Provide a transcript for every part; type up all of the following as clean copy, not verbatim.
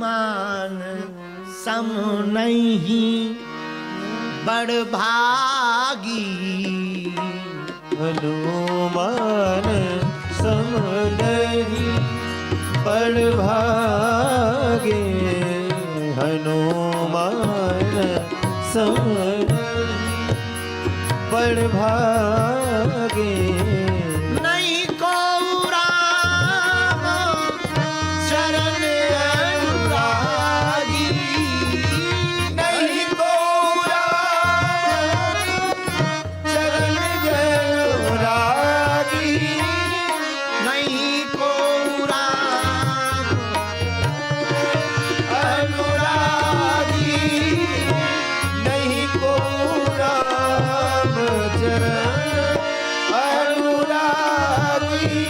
हनुमान सम नहीं बड़भागी। हनुमान सम नहीं बड़भागे। हनुमान सम नहीं बड़भागे। नहीं को राम चरण अनुरागी। नहीं को राम चरण अनुरागी। नहीं को राम अनुरागी। नहीं को राम चरण अनुरागी।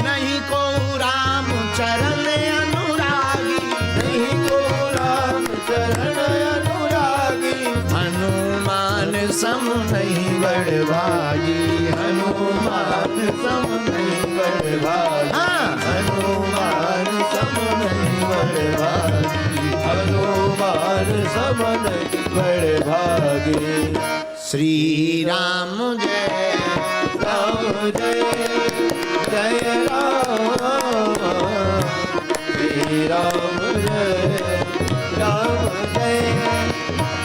नहीं को राम चरण अनुरागी। नहीं को राम चरण अनुरागी। हनुमान सम नहीं बड़भागी। हनुमान सम नहीं बड़भागी। हाँ। हनुमान सम नहीं बड़भागी। हनुमान सम नहीं बड़भागी। श्री राम जय राम जय जय राम। श्री राम जय राम जय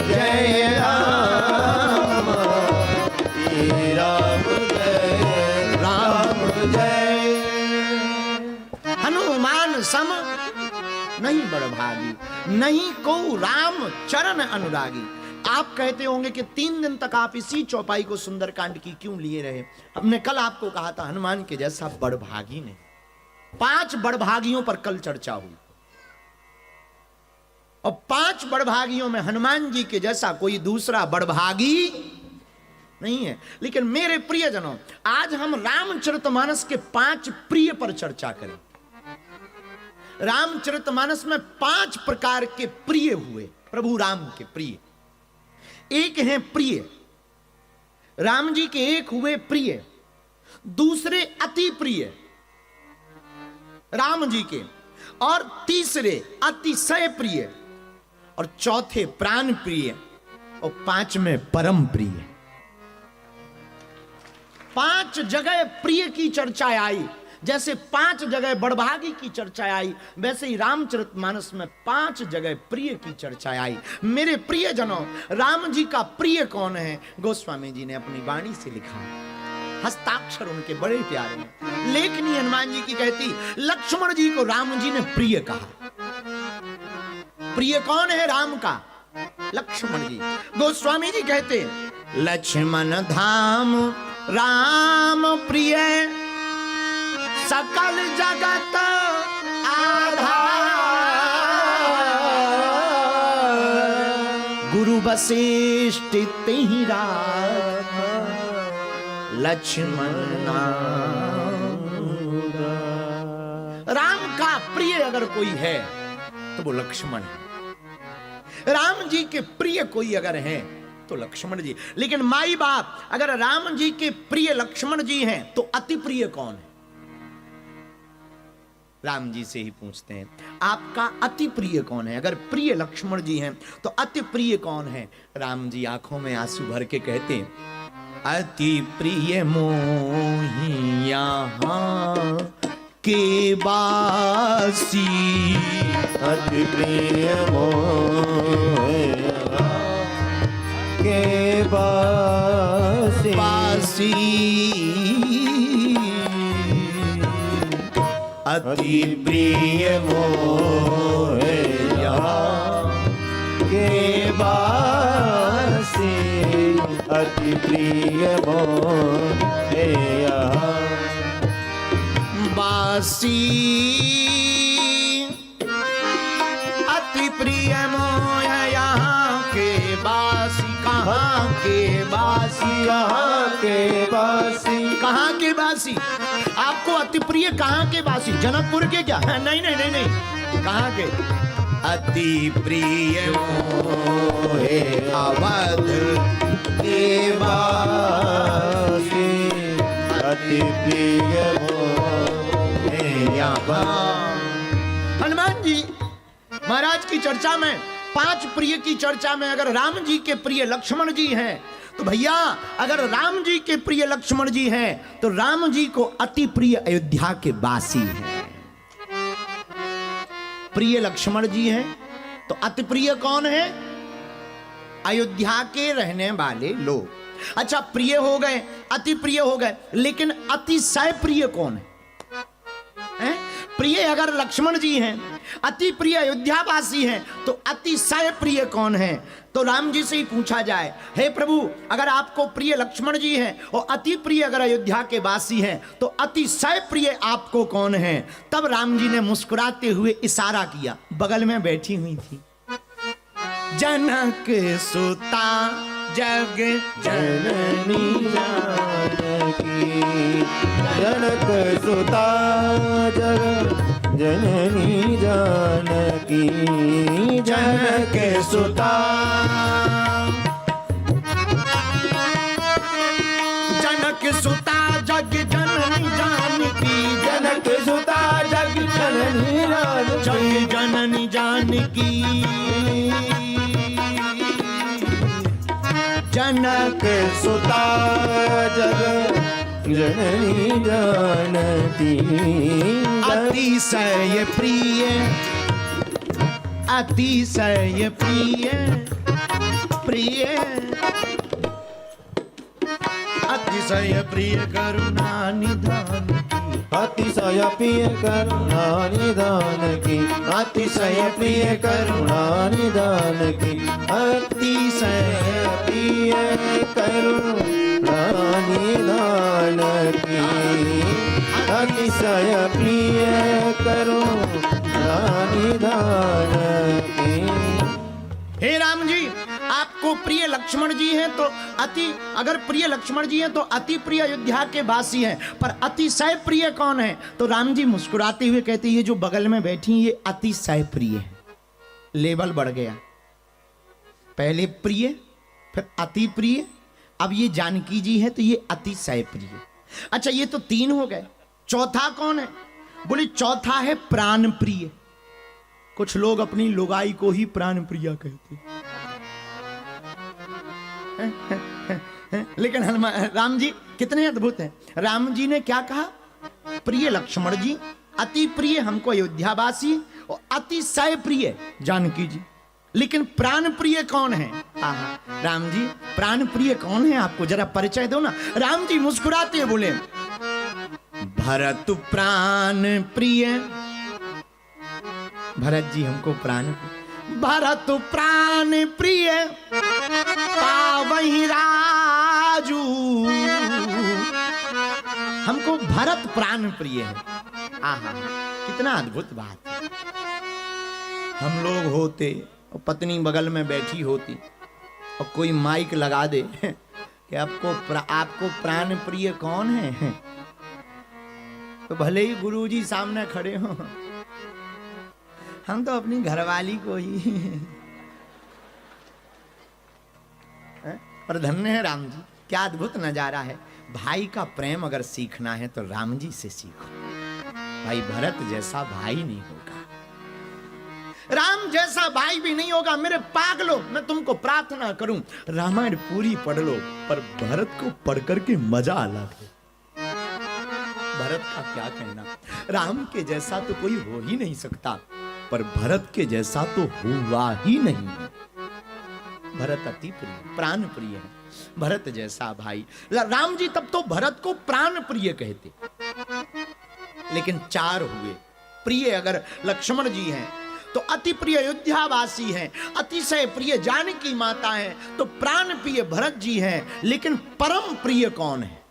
जय राम। श्री राम जय राम जय। हनुमान सम नहीं बड़भागी। नहीं को राम चरण अनुरागी। आप कहते होंगे कि 3 दिन तक आप इसी चौपाई को सुंदरकांड की क्यों लिए रहे। हमने कल आपको कहा था हनुमान के जैसा बड़भागी नहीं। 5 बड़भागियों पर कल चर्चा हुई और 5 बड़भागियों में हनुमान जी के जैसा कोई दूसरा बड़भागी नहीं है। लेकिन मेरे प्रियजनों, आज हम रामचरितमानस के 5 प्रिय पर चर्चा करें। रामचरितमानस में 5 प्रकार के प्रिय हुए प्रभु राम के प्रिय। एक हैं प्रिय, राम जी के एक हुए प्रिय, दूसरे अति प्रिय राम जी के, और तीसरे अतिशय प्रिय, और चौथे प्राण प्रिय, और 5वें परम प्रिय। 5 जगह प्रिय की चर्चा आई। जैसे 5 जगह बड़भागी की चर्चा आई, वैसे ही रामचरितमानस में 5 जगह प्रिय की चर्चा आई। मेरे प्रियजनों, राम जी का प्रिय कौन है? गोस्वामी जी ने अपनी वाणी से लिखा, हस्ताक्षर उनके बड़े प्यारे हैं। लेखनी हनुमान जी की कहती, लक्ष्मण जी को राम जी ने प्रिय कहा। प्रिय कौन है राम का? लक्ष्मण जी। गोस्वामी जी कहते, लक्ष्मण धाम राम प्रिय सकल जगत आधार। गुरु वशिष्ठ तिहि राखा लक्ष्मण नाम। राम का प्रिय अगर कोई है तो वो लक्ष्मण है। राम जी के प्रिय कोई अगर है तो लक्ष्मण जी। लेकिन माई बाप अगर राम जी के प्रिय लक्ष्मण जी हैं तो अति प्रिय कौन है? राम जी से ही पूछते हैं, आपका अति प्रिय कौन है? अगर प्रिय लक्ष्मण जी हैं तो अति प्रिय कौन है? राम जी आंखों में आंसू भर के कहते हैं, अति प्रिय मोहि यहाँ के बासी। अति प्रिय मोहि यहाँ के बासी। अति प्रिय मोहि यहाँ के बासी। अति प्रिय मोहि यहाँ बासी। अति प्रिय मोह यहाँ के बासी। कहाँ के बासी? कहाँ के बासी? कहाँ के बासी? आपको अति प्रिय कहाँ के बासी? जनकपुर के क्या? नहीं नहीं नहीं नहीं, कहाँ के? अति प्रिय मोहे अवध के बासी। अति प्रिय मोहे यहाँ। हनुमान जी महाराज की चर्चा में 5 प्रिय की चर्चा में अगर राम जी के प्रिय लक्ष्मण जी हैं तो भैया अगर राम जी के प्रिय लक्ष्मण जी हैं तो राम जी को अति प्रिय अयोध्या के वासी हैं। प्रिय लक्ष्मण जी हैं तो अति प्रिय कौन है? अयोध्या के रहने वाले लोग। अच्छा, प्रिय हो गए, अति प्रिय हो गए, लेकिन अतिशय प्रिय कौन है? प्रिय अगर लक्ष्मण जी हैं, अति प्रिय अयोध्यावासी हैं, तो अतिशय प्रिय कौन है? तो राम जी से ही पूछा जाए, हे प्रभु अगर आपको प्रिय लक्ष्मण जी हैं और अति प्रिय अगर अयोध्या के वासी हैं तो अतिशय प्रिय आपको कौन है? तब राम जी ने मुस्कुराते हुए इशारा किया, बगल में बैठी हुई थी जनक सुता जग जननी जानकी, जनक सुता जग जननी जानकी, जनक सुता जनक सुता जग जननी जानकी, जनक सुता जग जननी जग जननी जानकी, जनक सुता जग जननी जानती, अतिशय प्रिय अतिशय प्रिय प्रिय अतिशय प्रिय करुणा निधान की, अतिशय प्रिय करुणा निधान की, अतिशय प्रिय करुणा निधान की, अतिशय प्रिय करुणा निधान की, अतिशय प्रिय करुणा निधान की। हे राम जी आपको प्रिय लक्ष्मण जी हैं तो अगर प्रिय लक्ष्मण जी हैं तो अति प्रिय अयोध्या के वासी हैं, पर अतिशय प्रिय कौन है? तो राम जी मुस्कुराते हुए कहते ये जो बगल में बैठी ये अतिशय प्रिय है। लेवल बढ़ गया, पहले प्रिय फिर अति प्रिय, अब ये जानकी जी है तो ये अतिशय प्रिय। अच्छा ये तो 3 हो गए, चौथा कौन है? बोले चौथा है प्राण प्रिय। कुछ लोग अपनी लुगाई को ही प्राण प्रिया कहते लेकिन हनुमान राम जी कितने अद्भुत हैं। राम जी ने क्या कहा? प्रिय लक्ष्मण जी, अति प्रिय हमको अयोध्यावासी और अतिशय प्रिय जानकी जी, लेकिन प्राण प्रिय कौन है? राम जी प्राण प्रिय कौन है आपको जरा परिचय दो ना। राम जी मुस्कुराते बोले भरत प्राण प्रिय। भरत जी हमको प्राण, भरत प्राण प्रिय पावहि राजू, हमको भरत प्राण प्रिय है। आहा कितना अद्भुत बात है। हम लोग होते और पत्नी बगल में बैठी होती और कोई माइक लगा दे कि आपको प्राण प्रिय कौन है, तो भले ही गुरुजी सामने खड़े हो, हम तो अपनी घरवाली को ही पर धन्य है राम जी, क्या अद्भुत नजारा है। भाई का प्रेम अगर सीखना है तो राम जी से सीखो। भाई भरत जैसा भाई नहीं होगा, राम जैसा भाई भी नहीं होगा। मेरे पागलों, मैं तुमको प्रार्थना करूं रामायण पूरी पढ़ लो, पर भरत को पढ़ करके मजा अलग है। भरत का क्या कहना, राम के जैसा तो कोई हो ही नहीं सकता, पर भरत के जैसा तो हुआ ही नहीं है। भरत अति प्रिय प्राण प्रिय है, भरत जैसा भाई। राम जी तब तो भरत को प्राण प्रिय कहते, लेकिन 4 हुए। प्रिय अगर लक्ष्मण जी हैं तो अति प्रिय अयोध्यावासी हैं, अतिशय प्रिय जानकी माता हैं, तो प्राण प्रिय भरत जी हैं, लेकिन परम प्रिय कौन है?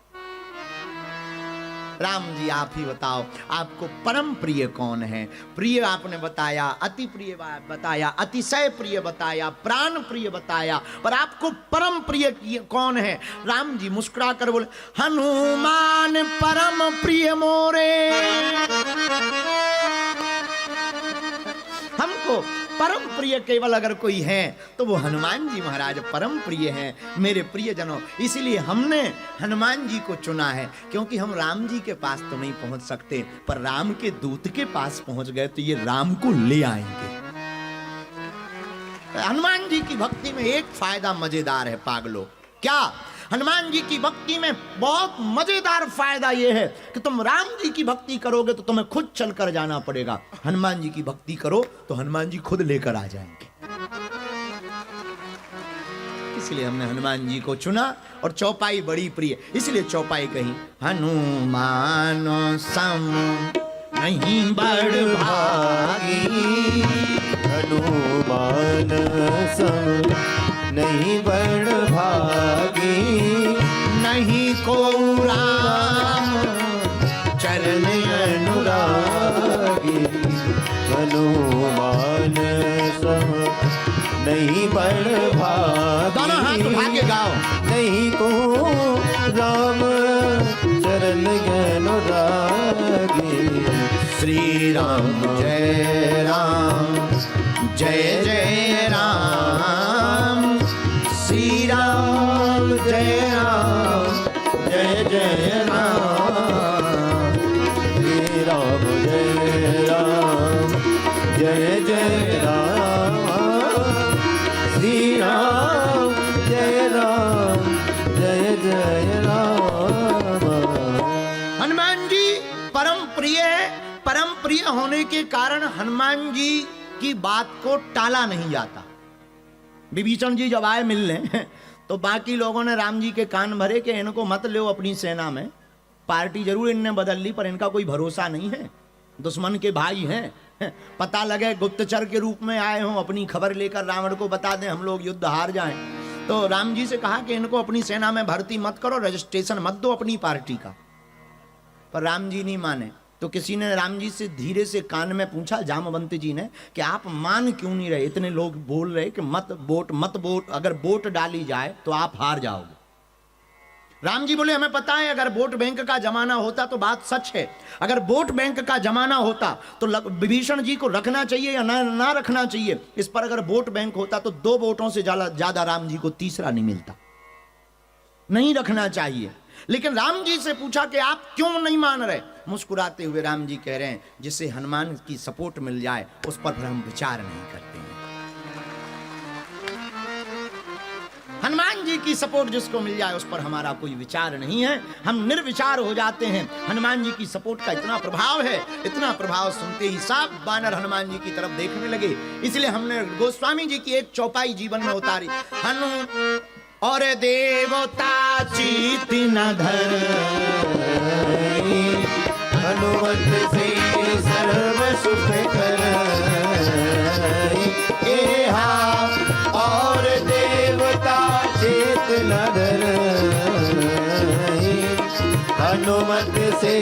राम जी आप ही बताओ, आपको परम प्रिय कौन है? प्रिय आपने बताया, अति प्रिय बताया, अतिशय प्रिय बताया, प्राण प्रिय बताया, पर आपको परम प्रिय कौन है? राम जी मुस्कुरा कर बोले हनुमान परम प्रिय मोरे। हमको परम प्रिय केवल अगर कोई है तो वो हनुमान जी महाराज परम प्रिय हैं, मेरे प्रियजनों। इसीलिए हमने हनुमान जी को चुना है, क्योंकि हम राम जी के पास तो नहीं पहुंच सकते, पर राम के दूत के पास पहुंच गए तो ये राम को ले आएंगे। हनुमान जी की भक्ति में एक फायदा मजेदार है पागलो। क्या? हनुमान जी की भक्ति में बहुत मजेदार फायदा यह है कि तुम राम जी की भक्ति करोगे तो तुम्हें खुद चलकर जाना पड़ेगा, हनुमान जी की भक्ति करो तो हनुमान जी खुद लेकर आ जाएंगे। इसलिए हमने हनुमान जी को चुना और चौपाई बड़ी प्रिय, इसलिए चौपाई कही। हनुमान सम नहीं बड़ भागी, हनुमान सम नहीं बड़ भागी, नहीं को राम चरण अनुरागी, हनुमान सम नहीं बड़ भागी, दोनों हाथ उठा के गाओ। नहीं को राम चरण अनुरागी। श्री राम जय राम जय जय राम, श्री राम जय राम जय जय राम, श्री राम जय राम जय जय राम, श्री राम जय राम जय जय राम। हनुमान जी परम प्रिय है। परम प्रिय होने के कारण हनुमान जी की बात को टाला नहीं जाता। विभीषण जी जब आए मिलने तो बाकी लोगों ने राम जी के कान भरे कि इनको मत लो अपनी सेना में, पार्टी जरूर इनने बदल ली पर इनका कोई भरोसा नहीं है, दुश्मन के भाई हैं, पता लगे गुप्तचर के रूप में आए हों, अपनी खबर लेकर रावण को बता दें हम लोग युद्ध हार जाएं। तो राम जी से कहा कि इनको अपनी सेना में भर्ती मत करो, रजिस्ट्रेशन मत दो अपनी पार्टी का। पर राम जी नहीं माने। तो किसी ने राम जी से धीरे से कान में पूछा, जामवंत जी ने, कि आप मान क्यों नहीं रहे? इतने लोग बोल रहे कि मत वोट, अगर वोट डाली जाए तो आप हार जाओगे। राम जी बोले, हमें पता है अगर वोट बैंक का जमाना होता तो बात सच है, अगर वोट बैंक का जमाना होता तो विभीषण जी को रखना चाहिए या ना रखना चाहिए, इस पर अगर वोट बैंक होता तो 2 वोटों से ज्यादा राम जी को तीसरा नहीं मिलता, नहीं रखना चाहिए। लेकिन राम जी से पूछा कि आप क्यों नहीं मान रहे? मुस्कुराते हुए राम जी कह रहे हैं, जिसे हनुमान की सपोर्ट मिल जाए उस पर फिर हम विचार नहीं करते हैं। हनुमान जी की सपोर्ट जिसको मिल जाए उस पर हमारा कोई विचार नहीं है, हम निर्विचार हो जाते हैं। हनुमान जी की सपोर्ट का इतना प्रभाव है, इतना प्रभाव सुनते ही सब बानर हनुमान जी की तरफ देखने लगे। इसलिए हमने गोस्वामी जी की एक चौपाई जीवन में उतारी। और देवता चीत न धर, हनुमत से सर्व सुख कर, और देवता चेत न धर, हनुमत से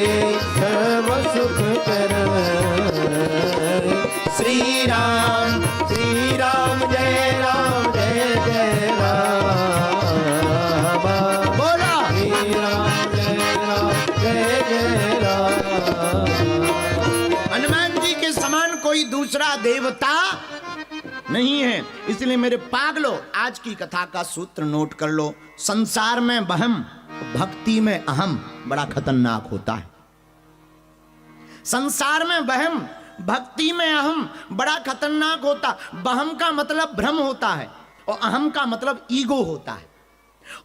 सर्व सुख कर। श्री राम जय राम जय जय राम, बोला श्री राम जय जय राम। हनुमान जी के समान कोई दूसरा देवता नहीं है। इसलिए मेरे पागलो, आज की कथा का सूत्र नोट कर लो। संसार में वहम, भक्ति में अहम बड़ा खतरनाक होता है। संसार में वहम, भक्ति में अहम बड़ा खतरनाक होता। वहम का मतलब भ्रम होता है और अहम का मतलब ईगो होता है।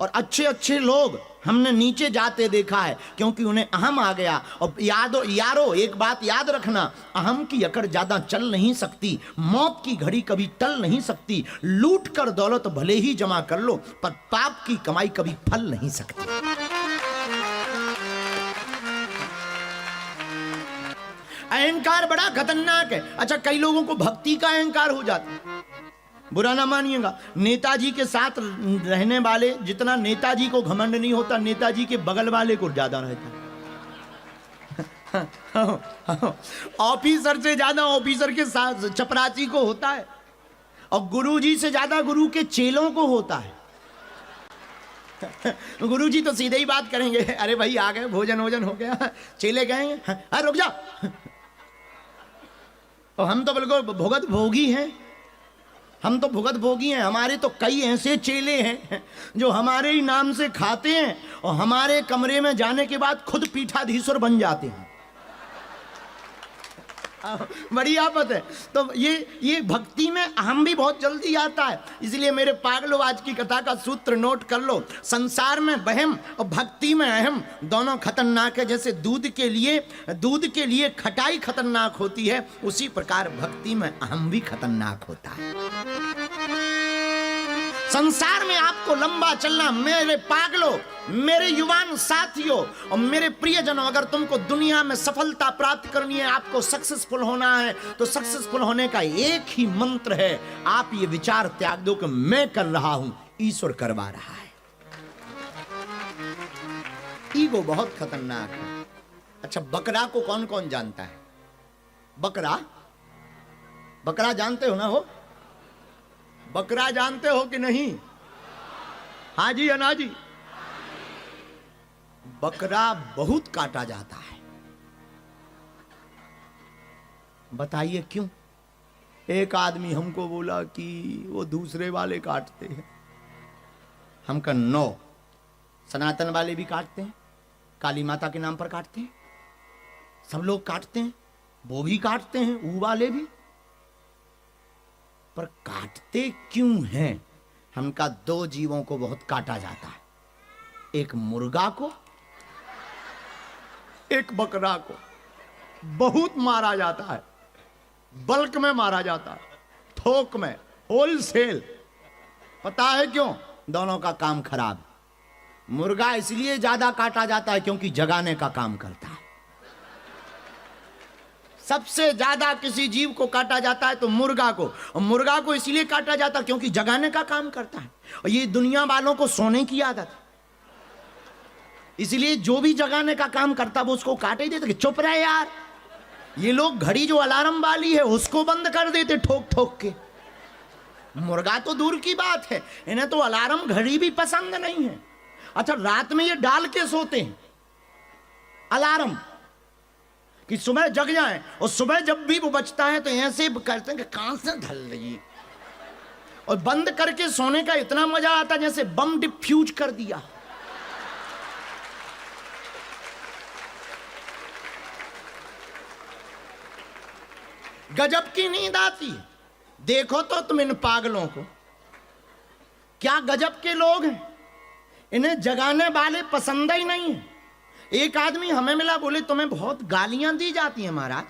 और अच्छे लोग हमने नीचे जाते देखा है क्योंकि उन्हें अहम आ गया। और यारो एक बात याद रखना, अहम की अकड़ ज्यादा चल नहीं सकती, मौत की घड़ी कभी टल नहीं सकती। लूट कर दौलत भले ही जमा कर लो पर पाप की कमाई कभी फल नहीं सकती। अहंकार बड़ा खतरनाक है। अच्छा, कई लोगों को भक्ति का अहंकार हो जाता है, बुरा ना मानिएगा। नेताजी के साथ रहने वाले, जितना नेताजी को घमंड नहीं होता, नेताजी के बगल वाले को ज्यादा रहता। ऑफिसर से ज्यादा ऑफिसर के साथ चपरासी को होता है, और गुरुजी से ज्यादा गुरु के चेलों को होता है। गुरुजी तो सीधे ही बात करेंगे, अरे भाई आ गए, भोजन हो गया। चेले कहेंगे, हाँ रुक जा। और हम तो बिल्कुल भुगत भोगी हैं, हम तो भुगत भोगी हैं। हमारे तो कई ऐसे चेले हैं जो हमारे ही नाम से खाते हैं और हमारे कमरे में जाने के बाद खुद पीठाधीश्वर बन जाते हैं। बड़ी आफत है। तो ये भक्ति में अहम भी बहुत जल्दी आता है। इसलिए मेरे पागलों, आज की कथा का सूत्र नोट कर लो। संसार में वहम और भक्ति में अहम दोनों खतरनाक है। जैसे दूध के लिए खटाई खतरनाक होती है, उसी प्रकार भक्ति में अहम भी खतरनाक होता है। संसार में आपको लंबा चलना, मेरे पागलों, मेरे युवान साथियों और मेरे प्रियजनों, अगर तुमको दुनिया में सफलता प्राप्त करनी है, आपको सक्सेसफुल होना है, तो सक्सेसफुल होने का एक ही मंत्र है। आप ये विचार त्याग दो कि मैं कर रहा हूं, ईश्वर करवा रहा है। ईगो बहुत खतरनाक है। अच्छा, बकरा को कौन कौन जानता है? बकरा जानते हो ना? हो बकरा जानते हो कि नहीं? हाँ जी या ना जी? बकरा बहुत काटा जाता है। बताइए क्यों? एक आदमी हमको बोला कि वो दूसरे वाले काटते हैं। हम कहा नो, सनातन वाले भी काटते हैं, काली माता के नाम पर काटते हैं, सब लोग काटते हैं, वो भी काटते हैं, वो वाले भी। पर काटते क्यों हैं? हम का दो जीवों को बहुत काटा जाता है, एक मुर्गा को, एक बकरा को बहुत मारा जाता है। बल्क में मारा जाता है, थोक में, होलसेल। पता है क्यों? दोनों का काम खराब। मुर्गा इसलिए ज्यादा काटा जाता है क्योंकि जगाने का काम करता है। सबसे ज्यादा किसी जीव को काटा जाता है तो मुर्गा को, और मुर्गा को इसलिए काटा जाता है क्योंकि जगाने का काम करता है। और ये दुनिया वालों को सोने की आदत है, इसलिए जो भी जगाने का काम करता है वो उसको काटे ही देते कि चुप रहे यार। ये लोग घड़ी जो अलार्म वाली है उसको बंद कर देते ठोक ठोक के। मुर्गा तो दूर की बात है, इन्हें तो अलार्म घड़ी भी पसंद नहीं है। अच्छा, रात में ये डाल के सोते हैं अलार्म कि सुबह जग जाएं, और सुबह जब भी वो बचता है तो ऐसे करते हैं कि कहां से ढल रही, और बंद करके सोने का इतना मजा आता है जैसे बम डिफ्यूज कर दिया। गजब की नींद आती है। देखो तो तुम इन पागलों को, क्या गजब के लोग हैं। इन्हें जगाने वाले पसंद ही नहीं है। एक आदमी हमें मिला, बोले तुम्हें बहुत गालियां दी जाती हैं महाराज।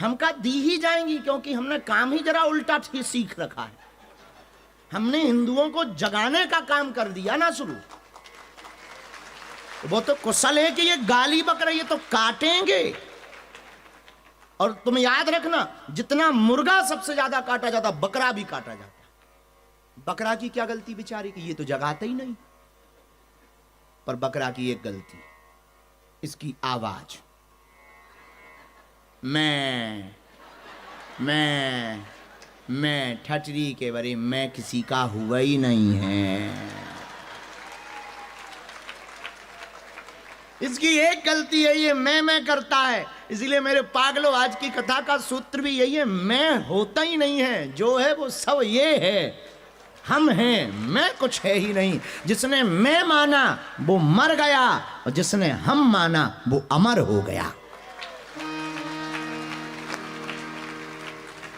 हम कहा दी ही जाएंगी, क्योंकि हमने काम ही जरा उल्टा सीख रखा है। हमने हिंदुओं को जगाने का काम कर दिया ना शुरू। वो तो कुशल है कि ये गाली बक रही है तो काटेंगे। और तुम याद रखना, जितना मुर्गा सबसे ज्यादा काटा जाता, बकरा भी काटा जाता। बकरा की क्या गलती बेचारी की, ये तो जगाते ही नहीं। पर बकरा की एक गलती, इसकी आवाज। मैं ठटरी के बरे मैं किसी का हुआ ही नहीं है। इसकी एक गलती है, ये मैं करता है। इसीलिए मेरे पागलों, आज की कथा का सूत्र भी यही है, मैं होता ही नहीं है। जो है वो सब ये है, हम हैं, मैं कुछ है ही नहीं। जिसने मैं माना वो मर गया, और जिसने हम माना वो अमर हो गया।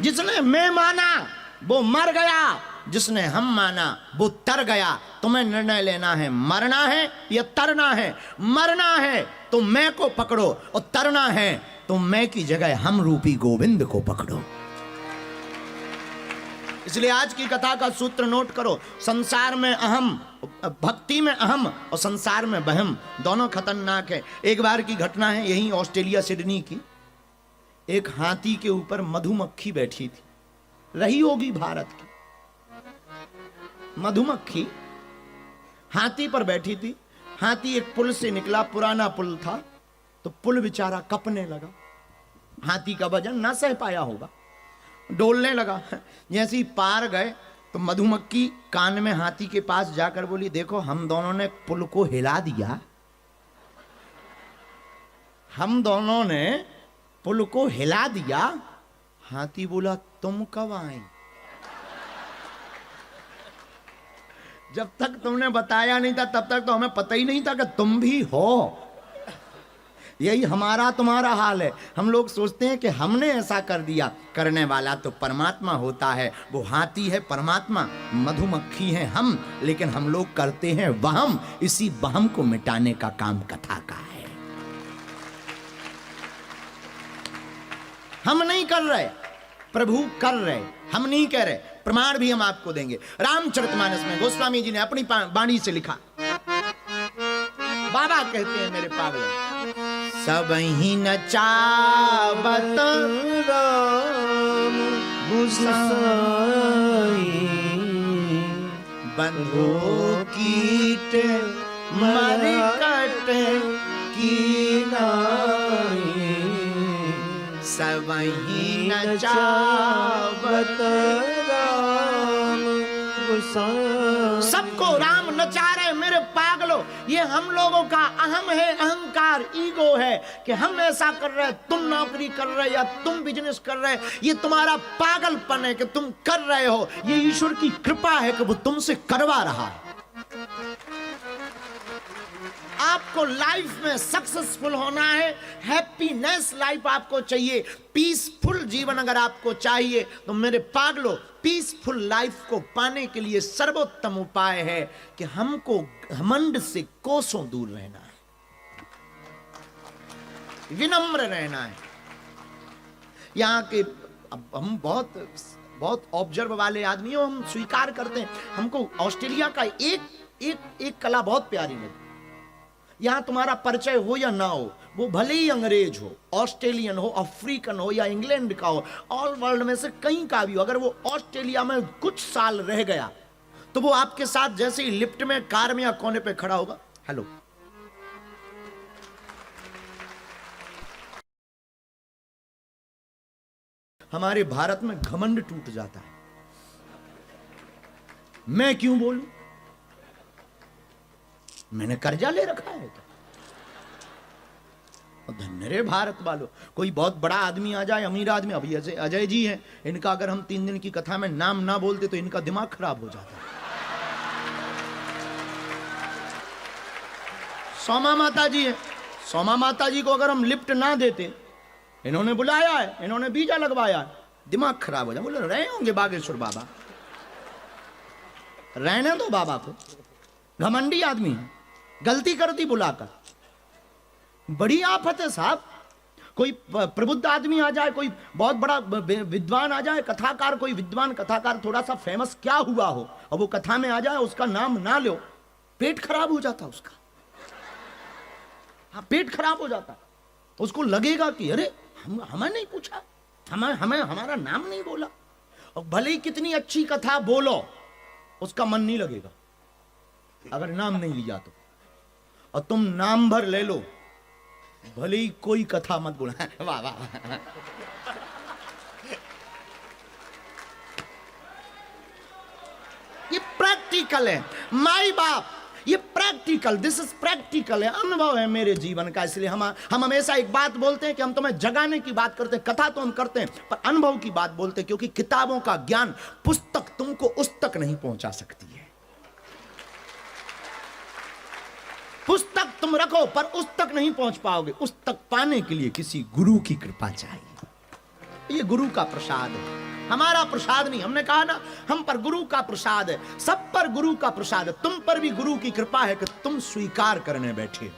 जिसने मैं माना वो मर गया, जिसने हम माना वो तर गया। तुम्हें निर्णय लेना है, मरना है या तरना है। मरना है तो मैं को पकड़ो, और तरना है तो मैं की जगह हम रूपी गोविंद को पकड़ो। इसलिए आज की कथा का सूत्र नोट करो। संसार में अहम, भक्ति में अहम, और संसार में बहम, दोनों खतरनाक है। एक बार की घटना है, यही ऑस्ट्रेलिया सिडनी की। एक हाथी के ऊपर मधुमक्खी बैठी थी, रही होगी भारत की। मधुमक्खी हाथी पर बैठी थी। हाथी एक पुल से निकला, पुराना पुल था, तो पुल बेचारा कपने लगा। हाथी का वजन ना सह पाया होगा, डोलने लगा। जैसे ही पार गए तो मधुमक्खी कान में हाथी के पास जाकर बोली, देखो हम दोनों ने पुल को हिला दिया, हम दोनों ने पुल को हिला दिया। हाथी बोला, तुम कब आए? जब तक तुमने बताया नहीं था तब तक तो हमें पता ही नहीं था कि तुम भी हो। यही हमारा तुम्हारा हाल है। हम लोग सोचते हैं कि हमने ऐसा कर दिया, करने वाला तो परमात्मा होता है। वो हाथी है परमात्मा, मधुमक्खी है हम, लेकिन हम लोग करते हैं वहम। इसी वहम को मिटाने का काम कथा का है। हम नहीं कर रहे, प्रभु कर रहे, हम नहीं कह रहे। प्रमाण भी हम आपको देंगे। रामचरितमानस में गोस्वामी जी ने अपनी वाणी से लिखा। बाबा कहते हैं मेरे पागल, सब ही नचावत राम गुसाई, बंधु कीट मरकट की नाई, सब ही नचावत राम गुसाई। सबको राम नचा रहे मेरे पागलो। ये हम लोगों का अहम है, अहंकार, ईगो है कि हम ऐसा कर रहे, तुम नौकरी कर रहे या तुम बिजनेस कर रहे। ये तुम्हारा पागलपन है कि तुम कर रहे हो। ये ईश्वर की कृपा है कि वो तुमसे करवा रहा है। आपको लाइफ में सक्सेसफुल होना है, हैप्पीनेस लाइफ आपको चाहिए, पीसफुल जीवन अगर आपको चाहिए तो मेरे पागलो, पीसफुल लाइफ को पाने के लिए सर्वोत्तम उपाय है कि हमको घमंड से कोसों दूर रहना है, विनम्र रहना है। यहां के अब हम बहुत ऑब्जर्व वाले आदमी हो, हम स्वीकार करते हैं। हमको ऑस्ट्रेलिया का एक कला बहुत प्यारी लगी। यहां तुम्हारा परिचय हो या ना हो, वो भले ही अंग्रेज हो, ऑस्ट्रेलियन हो, अफ्रीकन हो या इंग्लैंड का हो, ऑल वर्ल्ड में से कहीं का भी हो, अगर वो ऑस्ट्रेलिया में कुछ साल रह गया तो वो आपके साथ जैसे ही लिफ्ट में, कार में या कोने पे खड़ा होगा, हेलो। हमारे भारत में घमंड टूट जाता है। मैं क्यों बोलूं? मैंने कर्जा ले रखा है क्या? धन्य रे भारत वालों। कोई बहुत बड़ा आदमी आ जाए, अमीर आदमी, अभी अजय जी हैं, इनका अगर हम 3 दिन की कथा में नाम ना बोलते तो इनका दिमाग खराब हो जाता है। सोमा माता जी है, सोमा माता जी को अगर हम लिफ्ट ना देते, इन्होंने बुलाया है, इन्होंने वीजा लगवाया है, दिमाग खराब हो जाए। बोले रहे होंगे बागेश्वर बाबा, रहने दो बाबा को, घमंडी आदमी है, गलती कर दी बुलाकर। बड़ी आफत है साहब। कोई प्रबुद्ध आदमी आ जाए, कोई बहुत बड़ा विद्वान आ जाए, कथाकार, कोई विद्वान कथाकार थोड़ा सा फेमस क्या हुआ हो और वो कथा में आ जाए, उसका नाम ना लो, पेट खराब हो जाता उसका। हाँ, पेट खराब हो जाता। उसको लगेगा कि अरे हमें नहीं पूछा, हमें हमारा नाम नहीं बोला। और भले ही कितनी अच्छी कथा बोलो, उसका मन नहीं लगेगा अगर नाम नहीं लिया तो। और तुम नाम भर ले लो, भले ही कोई कथा मत बोला। वाह वाह। ये प्रैक्टिकल है माई बाप, ये प्रैक्टिकल, दिस इज प्रैक्टिकल है, अनुभव है मेरे जीवन का। इसलिए हम हमेशा एक बात बोलते हैं कि हम तुम्हें जगाने की बात करते हैं, कथा तो हम करते हैं पर अनुभव की बात बोलते हैं, क्योंकि किताबों का ज्ञान, पुस्तक तुमको उस तक नहीं पहुंचा सकती है। पुस्तक तुम रखो पर उस तक नहीं पहुंच पाओगे। उस तक पाने के लिए किसी गुरु की कृपा चाहिए। ये गुरु का प्रसाद है, हमारा प्रसाद नहीं। हमने कहा ना, हम पर गुरु का प्रसाद है, सब पर गुरु का प्रसाद है। तुम पर भी गुरु की कृपा है कि तुम स्वीकार करने बैठे हो।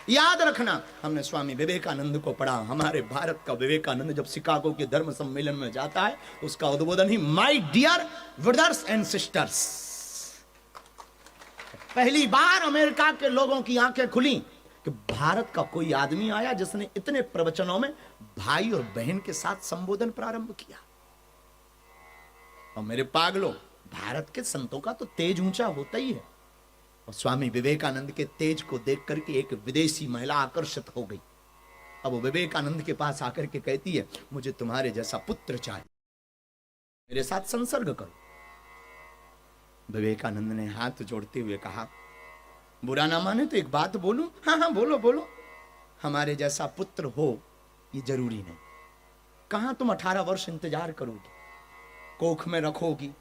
याद रखना, हमने स्वामी विवेकानंद को पढ़ा। हमारे भारत का विवेकानंद जब शिकागो के धर्म सम्मेलन में जाता है, उसका उद्बोधन ही my dear brothers and sisters. पहली बार अमेरिका के लोगों की आंखें खुली कि भारत का कोई आदमी आया जिसने इतने प्रवचनों में भाई और बहन के साथ संबोधन प्रारंभ किया। और मेरे पागलों, भारत के संतों का तो तेज ऊंचा होता ही है। और स्वामी विवेकानंद के तेज को देख करके एक विदेशी महिला आकर्षित हो गई। अब वो विवेकानंद के पास आकर के कहती है, मुझे तुम्हारे जैसा पुत्र चाहिए, मेरे साथ संसर्ग करो। विवेकानंद ने हाथ जोड़ते हुए कहा, बुरा ना माने तो एक बात बोलूं? हाँ हाँ बोलो बोलो। हमारे जैसा पुत्र हो ये जरूरी नहीं। कहां तुम 18 वर्ष इंतजार करोगी, कोख में रखोगी,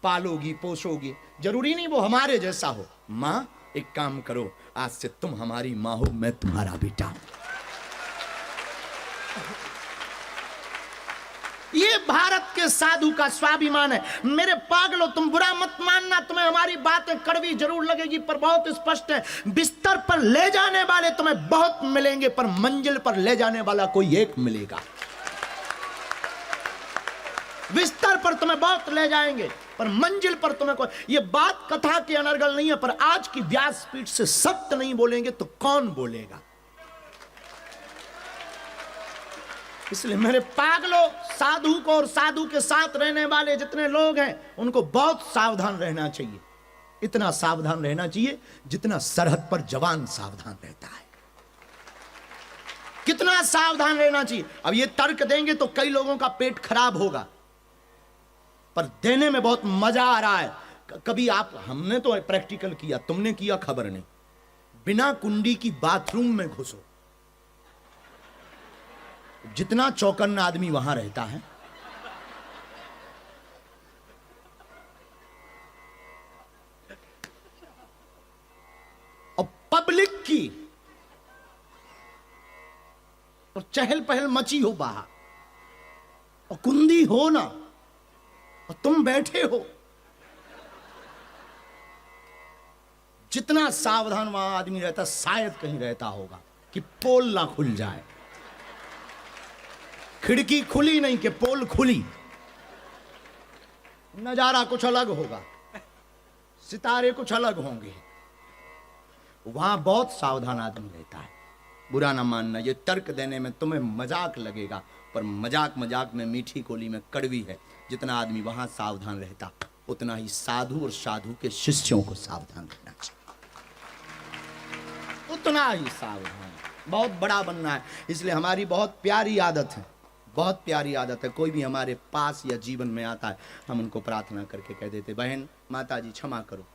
पालोगी, पोसोगी, जरूरी नहीं वो हमारे जैसा हो। मां एक काम करो, आज से तुम हमारी माँ हो, मैं तुम्हारा बेटा। ये भारत के साधु का स्वाभिमान है। मेरे पागलों, तुम बुरा मत मानना, तुम्हें हमारी बातें कड़वी जरूर लगेगी पर बहुत स्पष्ट है। बिस्तर पर ले जाने वाले तुम्हें बहुत मिलेंगे पर मंजिल पर ले जाने वाला कोई एक मिलेगा। बिस्तर पर तुम्हें बहुत ले जाएंगे पर मंजिल पर तुम्हें कोई। ये बात कथा के अनर्गल नहीं है, पर आज की व्यासपीठ से सत्य नहीं बोलेंगे तो कौन बोलेगा। इसलिए मेरे पागलों, साधु को और साधु के साथ रहने वाले जितने लोग हैं उनको बहुत सावधान रहना चाहिए। इतना सावधान रहना चाहिए जितना सरहद पर जवान सावधान रहता है। कितना सावधान रहना चाहिए। अब ये तर्क देंगे तो कई लोगों का पेट खराब होगा, पर देने में बहुत मजा आ रहा है। कभी आप, हमने तो प्रैक्टिकल किया, तुमने किया खबर नहीं। बिना कुंडी की बाथरूम में घुसो, जितना चौकन्ना आदमी वहां रहता है, और पब्लिक की और चहल पहल मची हो बाहर, और कुंडी हो ना, और तुम बैठे हो, जितना सावधान वहां आदमी रहता, शायद कहीं रहता होगा कि पोल ना खुल जाए। खिड़की खुली नहीं कि पोल खुली, नजारा कुछ अलग होगा, सितारे कुछ अलग होंगे। वहां बहुत सावधान आदमी रहता है। बुरा ना मानना, ये तर्क देने में तुम्हें मजाक लगेगा, पर मजाक मजाक में, मीठी कोली में कड़वी है। जितना आदमी वहां सावधान रहता, उतना ही साधु और साधु के शिष्यों को सावधान रहना चाहिए। उतना ही सावधान, बहुत बड़ा बनना है। इसलिए हमारी बहुत प्यारी आदत है, बहुत प्यारी आदत है। कोई भी हमारे पास या जीवन में आता है, हम उनको प्रार्थना करके कह देते, बहन माता जी क्षमा करो।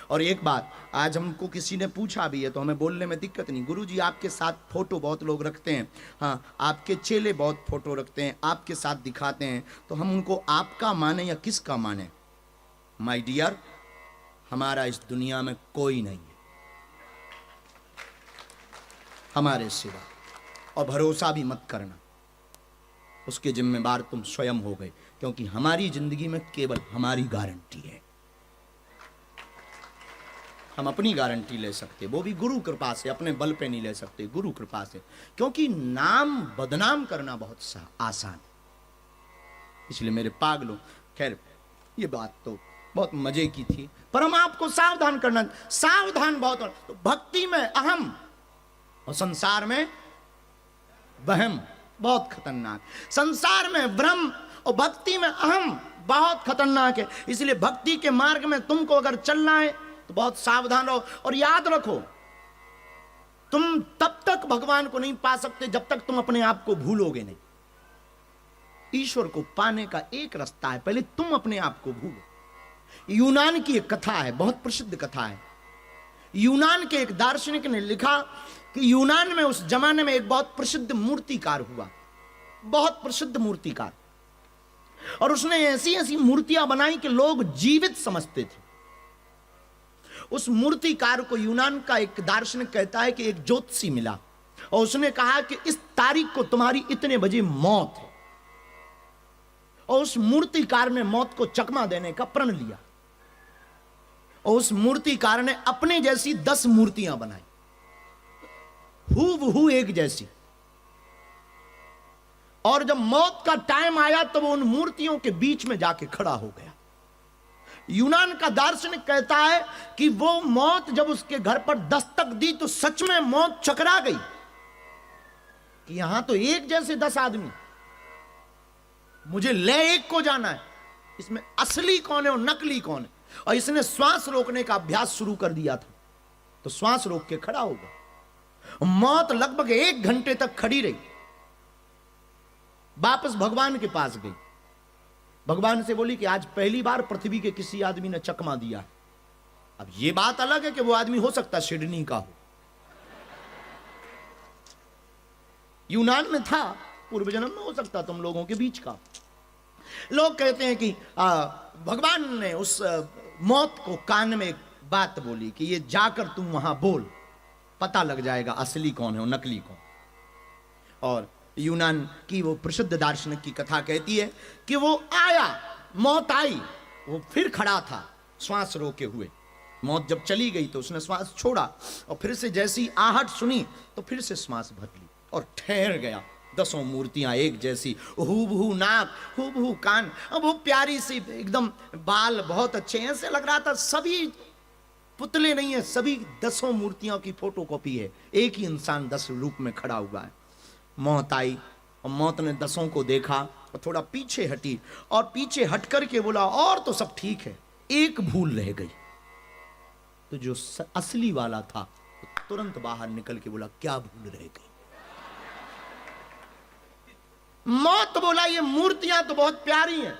और एक बात, आज हमको किसी ने पूछा भी है तो हमें बोलने में दिक्कत नहीं। गुरुजी आपके साथ फोटो बहुत लोग रखते हैं, हाँ आपके चेले बहुत फोटो रखते हैं, आपके साथ दिखाते हैं, तो हम उनको आपका माने या किसका माने? माय डियर, हमारा इस दुनिया में कोई नहीं है हमारे सिवा, और भरोसा भी मत करना, उसके जिम्मेदार तुम स्वयं हो गए। क्योंकि हमारी जिंदगी में केवल हमारी गारंटी है। हम अपनी गारंटी ले सकते, वो भी गुरु कृपा से, अपने बल पे नहीं ले सकते, गुरु कृपा से। क्योंकि नाम बदनाम करना बहुत आसान है। इसलिए मेरे पागलों, खैर ये बात तो बहुत मजे की थी, पर हम आपको सावधान करना, सावधान बहुत। तो भक्ति में अहम और संसार में वहम बहुत खतरनाक। संसार में भ्रम और भक्ति में अहम बहुत खतरनाक है। इसलिए भक्ति के मार्ग में तुमको अगर चलना है तो बहुत सावधान रहो। और याद रखो, तुम तब तक भगवान को नहीं पा सकते जब तक तुम अपने आप को भूलोगे नहीं। ईश्वर को पाने का एक रास्ता है, पहले तुम अपने आप को भूलो। यूनान की एक कथा है, बहुत प्रसिद्ध कथा है। यूनान के एक दार्शनिक ने लिखा कि यूनान में उस जमाने में एक बहुत प्रसिद्ध मूर्तिकार हुआ, बहुत प्रसिद्ध मूर्तिकार, और उसने ऐसी ऐसी मूर्तियां बनाई कि लोग जीवित समझते थे। उस मूर्तिकार को यूनान का एक दार्शनिक कहता है कि एक ज्योतिषी मिला और उसने कहा कि इस तारीख को तुम्हारी इतने बजे मौत है। और उस मूर्तिकार ने मौत को चकमा देने का प्रण लिया, और उस मूर्तिकार ने अपने जैसी 10 मूर्तियां बनाई, हूबहू एक जैसी। और जब मौत का टाइम आया तो वो उन मूर्तियों के बीच में जाके खड़ा हो गया। यूनान का दार्शनिक कहता है कि वो मौत जब उसके घर पर दस्तक दी तो सच में मौत चकरा गई कि यहां तो एक जैसे 10 आदमी, मुझे ले एक को जाना है, इसमें असली कौन है और नकली कौन है। और इसने श्वास रोकने का अभ्यास शुरू कर दिया था, तो श्वास रोक के खड़ा होगा। मौत लगभग 1 घंटे तक खड़ी रही, वापस भगवान के पास गई, भगवान से बोली कि आज पहली बार पृथ्वी के किसी आदमी ने चकमा दिया। अब यह बात अलग है कि वो आदमी हो सकता सिडनी का हो, यूनान में था, पूर्व जन्म में हो सकता तुम लोगों के बीच का। लोग कहते हैं कि भगवान ने उस मौत को कान में बात बोली कि ये जाकर तुम वहां बोल, पता लग जाएगा असली कौन है और नकली कौन। और यूनान की वो प्रसिद्ध दार्शनिक की कथा कहती है कि वो आया, मौत आई, वो फिर खड़ा था श्वास रोके हुए। मौत जब चली गई तो उसने श्वास छोड़ा और फिर से जैसी आहट सुनी तो फिर से श्वास भर ली और ठहर गया। 10 मूर्तियां एक जैसी, हूबहू नाक, हूबहू कान, अब वो प्यारी सी एकदम, बाल बहुत अच्छे, ऐसे लग रहा था सभी पुतले नहीं है, सभी 10 मूर्तियों की फोटोकॉपी है, एक ही इंसान 10 रूप में खड़ा हुआ है। मौत आई और मौत ने 10 को देखा और थोड़ा पीछे हटी और पीछे हट करके बोला और तो सब ठीक है, एक भूल रह गई। तो जो असली वाला था तो तुरंत बाहर निकल के बोला क्या भूल रह गई? मौत बोला ये मूर्तियां तो बहुत प्यारी हैं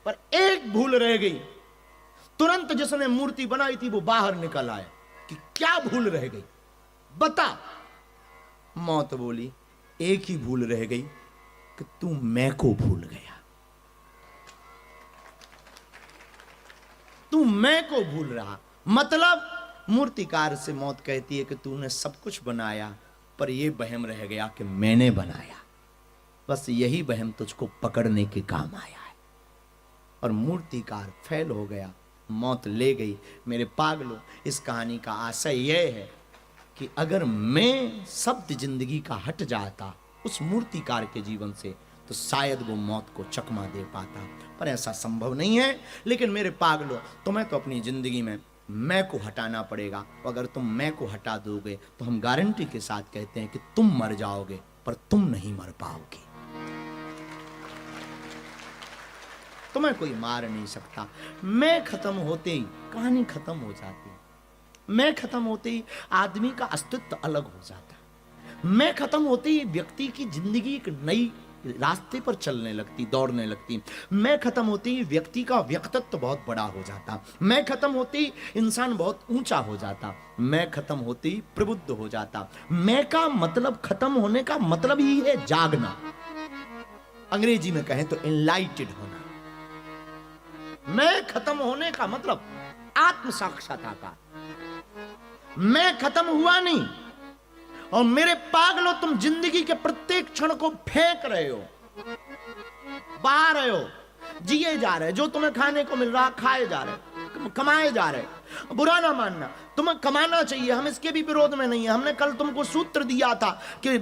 पर एक भूल रह गई। तुरंत जिसने मूर्ति बनाई थी वो बाहर निकल आया कि क्या भूल रह गई बता। मौत बोली एक ही भूल रह गई कि तू मैं को भूल गया, तू मैं को भूल रहा। मतलब मूर्तिकार से मौत कहती है कि तूने सब कुछ बनाया पर यह वहम रह गया कि मैंने बनाया, बस यही वहम तुझको पकड़ने के काम आया है। और मूर्तिकार फेल हो गया, मौत ले गई। मेरे पागलों, इस कहानी का आशय यह है कि अगर मैं शब्द जिंदगी का हट जाता उस मूर्तिकार के जीवन से तो शायद वो मौत को चकमा दे पाता, पर ऐसा संभव नहीं है। लेकिन मेरे पागलों, तुम्हें तो अपनी जिंदगी में मैं को हटाना पड़ेगा। अगर तुम मैं को हटा दोगे तो हम गारंटी के साथ कहते हैं कि तुम मर जाओगे पर तुम नहीं मर पाओगे। तुम्हें कोई मार नहीं सकता। मैं खत्म होते ही कहानी खत्म हो जाती है। मैं खत्म होते ही आदमी का अस्तित्व अलग हो जाता है। मैं खत्म होते ही व्यक्ति की जिंदगी एक नई रास्ते पर चलने लगती, दौड़ने लगती। मैं खत्म होते ही व्यक्ति का व्यक्तित्व बहुत बड़ा हो जाता। मैं खत्म होते ही इंसान बहुत ऊंचा हो जाता। मैं खत्म होते ही प्रबुद्ध हो जाता। मैं का मतलब, खत्म होने का मतलब ही है जागना। अंग्रेजी में कहें तो एनलाइटेड होना। मैं खत्म होने का मतलब आत्म साक्षात्कार। मैं खत्म हुआ नहीं। और मेरे पागलों, तुम जिंदगी के प्रत्येक क्षण को फेंक रहे हो, बहा रहे हो, जिए जा रहे। जो तुम्हें खाने को मिल रहा खाए जा रहे, कमाए जा रहे। बुरा ना मानना, तुम्हें कमाना चाहिए, हम इसके भी विरोध में नहीं है। हमने कल तुमको सूत्र दिया था कि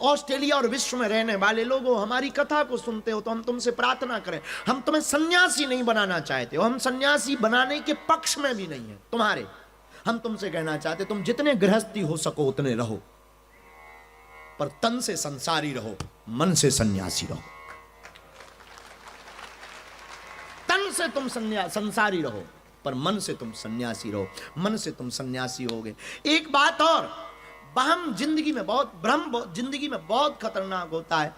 ऑस्ट्रेलिया और विश्व में रहने वाले लोगों, हमारी कथा को सुनते हो तो हम तुमसे प्रार्थना करें। हम तुम्हें सन्यासी नहीं बनाना चाहते हो, हम सन्यासी बनाने के पक्ष में भी नहीं है तुम्हारे। हम तुमसे कहना चाहते तुम जितने गृहस्थी हो सको उतने रहो, पर तन से संसारी रहो, मन से सन्यासी रहो। तन से तुम संसारी रहो पर मन से तुम सन्यासी रहो। मन से तुम सन्यासी होगे। एक बात और, भ्रम जिंदगी में बहुत खतरनाक होता है।